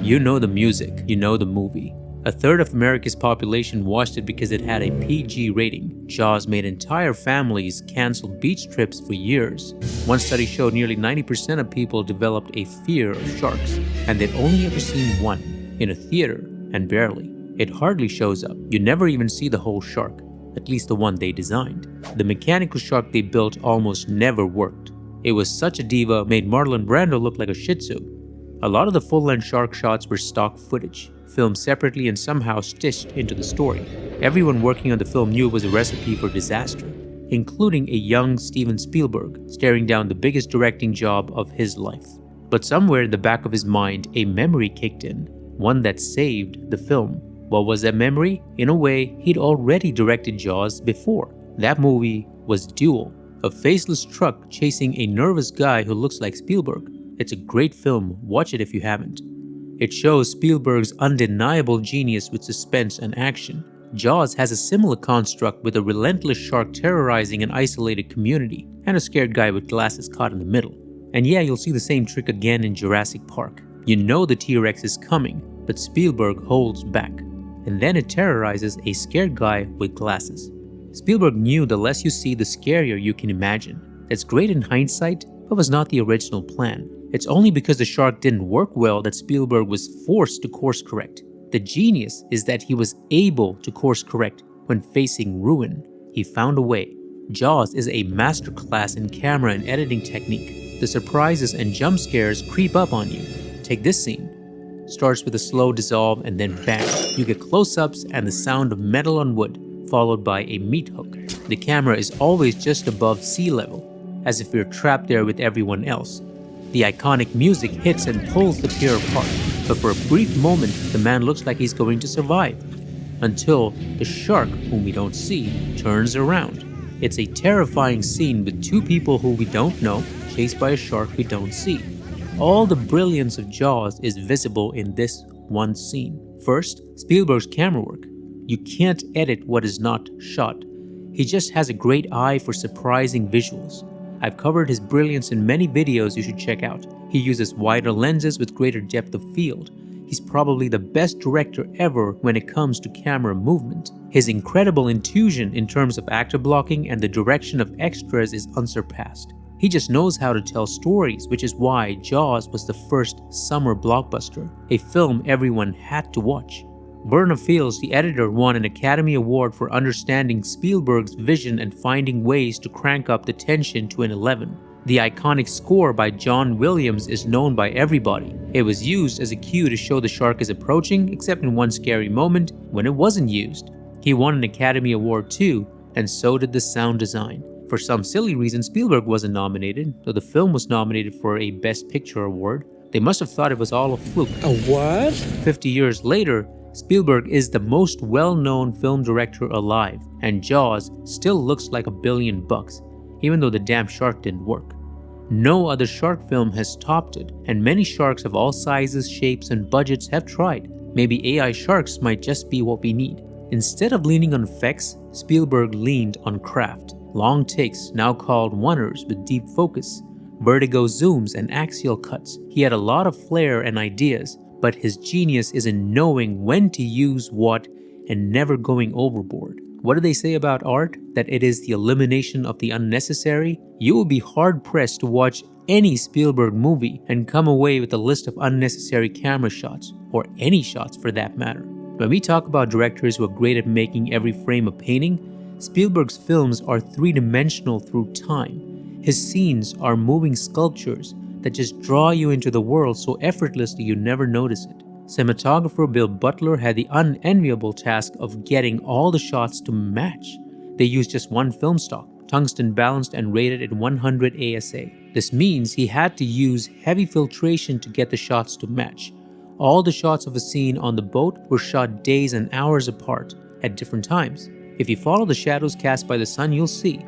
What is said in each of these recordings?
You know the music, you know the movie. A third of America's population watched it because it had a PG rating. Jaws made entire families cancel beach trips for years. One study showed nearly 90% of people developed a fear of sharks, and they'd only ever seen one, in a theater, and barely. It hardly shows up. You never even see the whole shark, at least the one they designed. The mechanical shark they built almost never worked. It was such a diva, made Marlon Brando look like a Shih Tzu. A lot of the full-length shark shots were stock footage, filmed separately and somehow stitched into the story. Everyone working on the film knew it was a recipe for disaster, including a young Steven Spielberg staring down the biggest directing job of his life. But somewhere in the back of his mind, a memory kicked in, one that saved the film. What was that memory? In a way, he'd already directed Jaws before. That movie was Duel, a faceless truck chasing a nervous guy who looks like Spielberg. It's a great film, watch it if you haven't. It shows Spielberg's undeniable genius with suspense and action. Jaws has a similar construct with a relentless shark terrorizing an isolated community, and a scared guy with glasses caught in the middle. And yeah, you'll see the same trick again in Jurassic Park. You know the T-Rex is coming, but Spielberg holds back. And then it terrorizes a scared guy with glasses. Spielberg knew the less you see, the scarier you can imagine. It's great in hindsight, but was not the original plan. It's only because the shark didn't work well that Spielberg was forced to course correct. The genius is that he was able to course correct when facing ruin. He found a way. Jaws is a masterclass in camera and editing technique. The surprises and jump scares creep up on you. Take this scene. Starts with a slow dissolve and then bang. You get close-ups and the sound of metal on wood, followed by a meat hook. The camera is always just above sea level, as if you're trapped there with everyone else. The iconic music hits and pulls the pair apart, but for a brief moment, the man looks like he's going to survive. Until the shark, whom we don't see, turns around. It's a terrifying scene with two people who we don't know, chased by a shark we don't see. All the brilliance of Jaws is visible in this one scene. First, Spielberg's camera work. You can't edit what is not shot. He just has a great eye for surprising visuals. I've covered his brilliance in many videos you should check out. He uses wider lenses with greater depth of field. He's probably the best director ever when it comes to camera movement. His incredible intuition in terms of actor blocking and the direction of extras is unsurpassed. He just knows how to tell stories, which is why Jaws was the first summer blockbuster, a film everyone had to watch. Verna Fields, the editor, won an Academy Award for understanding Spielberg's vision and finding ways to crank up the tension to an 11. The iconic score by John Williams is known by everybody. It was used as a cue to show the shark is approaching, except in one scary moment when it wasn't used. He won an Academy Award too, and so did the sound design. For some silly reason, Spielberg wasn't nominated, though the film was nominated for a Best Picture award. They must have thought it was all a fluke. A what? 50 years later, Spielberg is the most well-known film director alive, and Jaws still looks like $1 billion, even though the damn shark didn't work. No other shark film has topped it, and many sharks of all sizes, shapes, and budgets have tried. Maybe AI sharks might just be what we need. Instead of leaning on effects, Spielberg leaned on craft. Long takes, now called oneers with deep focus, vertigo zooms, and axial cuts. He had a lot of flair and ideas, but his genius is in knowing when to use what and never going overboard. What do they say about art? That it is the elimination of the unnecessary? You will be hard-pressed to watch any Spielberg movie and come away with a list of unnecessary camera shots, or any shots for that matter. When we talk about directors who are great at making every frame a painting, Spielberg's films are three-dimensional through time. His scenes are moving sculptures that just draw you into the world so effortlessly you never notice it. Cinematographer Bill Butler had the unenviable task of getting all the shots to match. They used just one film stock, tungsten balanced and rated at 100 ASA. This means he had to use heavy filtration to get the shots to match. All the shots of a scene on the boat were shot days and hours apart at different times. If you follow the shadows cast by the sun, you'll see.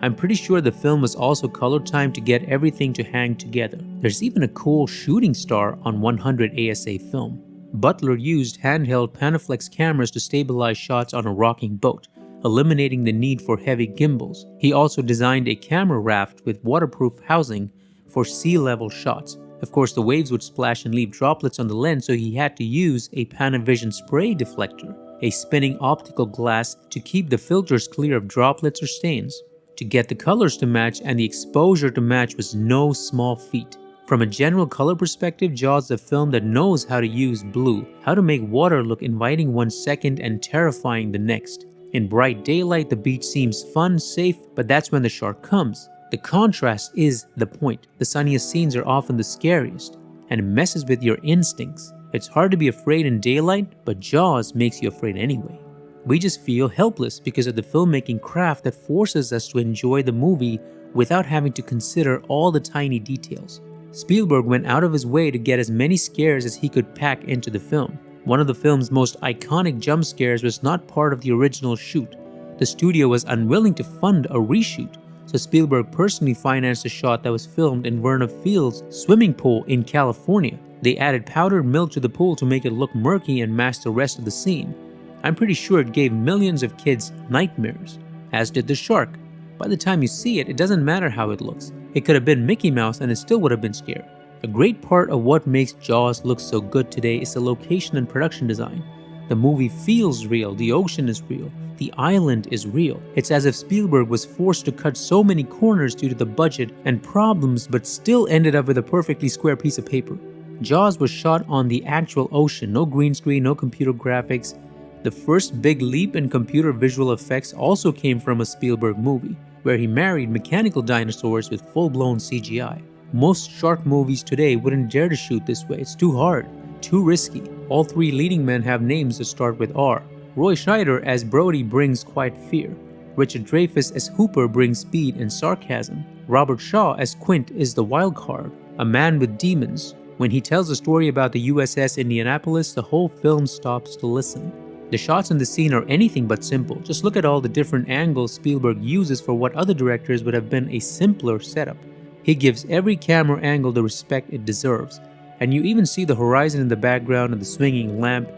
I'm pretty sure the film was also color timed to get everything to hang together. There's even a cool shooting star on 100 ASA film. Butler used handheld Panaflex cameras to stabilize shots on a rocking boat, eliminating the need for heavy gimbals. He also designed a camera raft with waterproof housing for sea-level shots. Of course, the waves would splash and leave droplets on the lens, so he had to use a Panavision spray deflector, a spinning optical glass to keep the filters clear of droplets or stains. To get the colors to match and the exposure to match was no small feat. From a general color perspective, Jaws is a film that knows how to use blue, how to make water look inviting one second and terrifying the next. In bright daylight, the beach seems fun, safe, but that's when the shark comes. The contrast is the point. The sunniest scenes are often the scariest, and it messes with your instincts. It's hard to be afraid in daylight, but Jaws makes you afraid anyway. We just feel helpless because of the filmmaking craft that forces us to enjoy the movie without having to consider all the tiny details. Spielberg went out of his way to get as many scares as he could pack into the film. One of the film's most iconic jump scares was not part of the original shoot. The studio was unwilling to fund a reshoot, so Spielberg personally financed a shot that was filmed in Verna Field's swimming pool in California. They added powdered milk to the pool to make it look murky and mask the rest of the scene. I'm pretty sure it gave millions of kids nightmares, as did the shark. By the time you see it, it doesn't matter how it looks. It could have been Mickey Mouse and it still would have been scary. A great part of what makes Jaws look so good today is the location and production design. The movie feels real, the ocean is real, the island is real. It's as if Spielberg was forced to cut so many corners due to the budget and problems, but still ended up with a perfectly square piece of paper. Jaws was shot on the actual ocean, no green screen, no computer graphics. The first big leap in computer visual effects also came from a Spielberg movie, where he married mechanical dinosaurs with full-blown CGI. Most shark movies today wouldn't dare to shoot this way. It's too hard, too risky. All three leading men have names that start with R. Roy Scheider as Brody brings quiet fear. Richard Dreyfuss as Hooper brings speed and sarcasm. Robert Shaw as Quint is the wild card, a man with demons. When he tells a story about the USS Indianapolis, the whole film stops to listen. The shots in the scene are anything but simple. Just look at all the different angles Spielberg uses for what other directors would have been a simpler setup. He gives every camera angle the respect it deserves, and you even see the horizon in the background and the swinging lamp.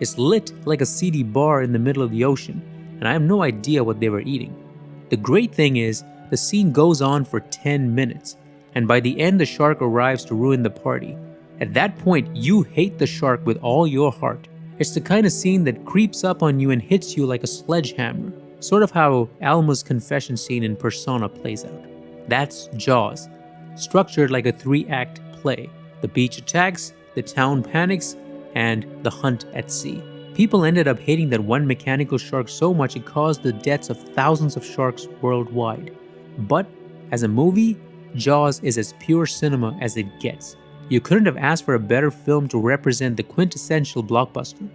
It's lit like a seedy bar in the middle of the ocean, and I have no idea what they were eating. The great thing is, the scene goes on for 10 minutes, and by the end the shark arrives to ruin the party. At that point, you hate the shark with all your heart. It's the kind of scene that creeps up on you and hits you like a sledgehammer, sort of how Alma's confession scene in Persona plays out. That's Jaws, structured like a 3-act play. The beach attacks, the town panics, and the hunt at sea. People ended up hating that one mechanical shark so much it caused the deaths of thousands of sharks worldwide. But as a movie, Jaws is as pure cinema as it gets. You couldn't have asked for a better film to represent the quintessential blockbuster,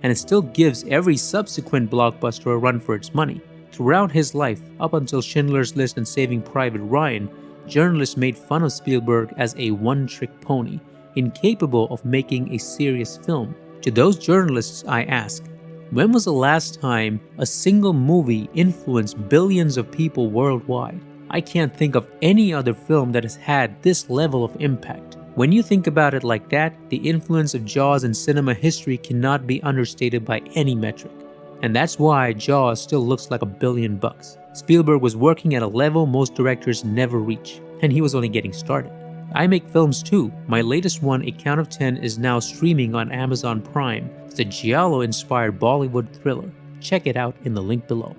and it still gives every subsequent blockbuster a run for its money. Throughout his life, up until Schindler's List and Saving Private Ryan, journalists made fun of Spielberg as a one-trick pony, incapable of making a serious film. To those journalists, I ask, when was the last time a single movie influenced billions of people worldwide? I can't think of any other film that has had this level of impact. When you think about it like that, the influence of Jaws in cinema history cannot be understated by any metric. And that's why Jaws still looks like $1 billion. Spielberg was working at a level most directors never reach, and he was only getting started. I make films too. My latest one, A Count of 10, is now streaming on Amazon Prime. It's a giallo-inspired Bollywood thriller. Check it out in the link below.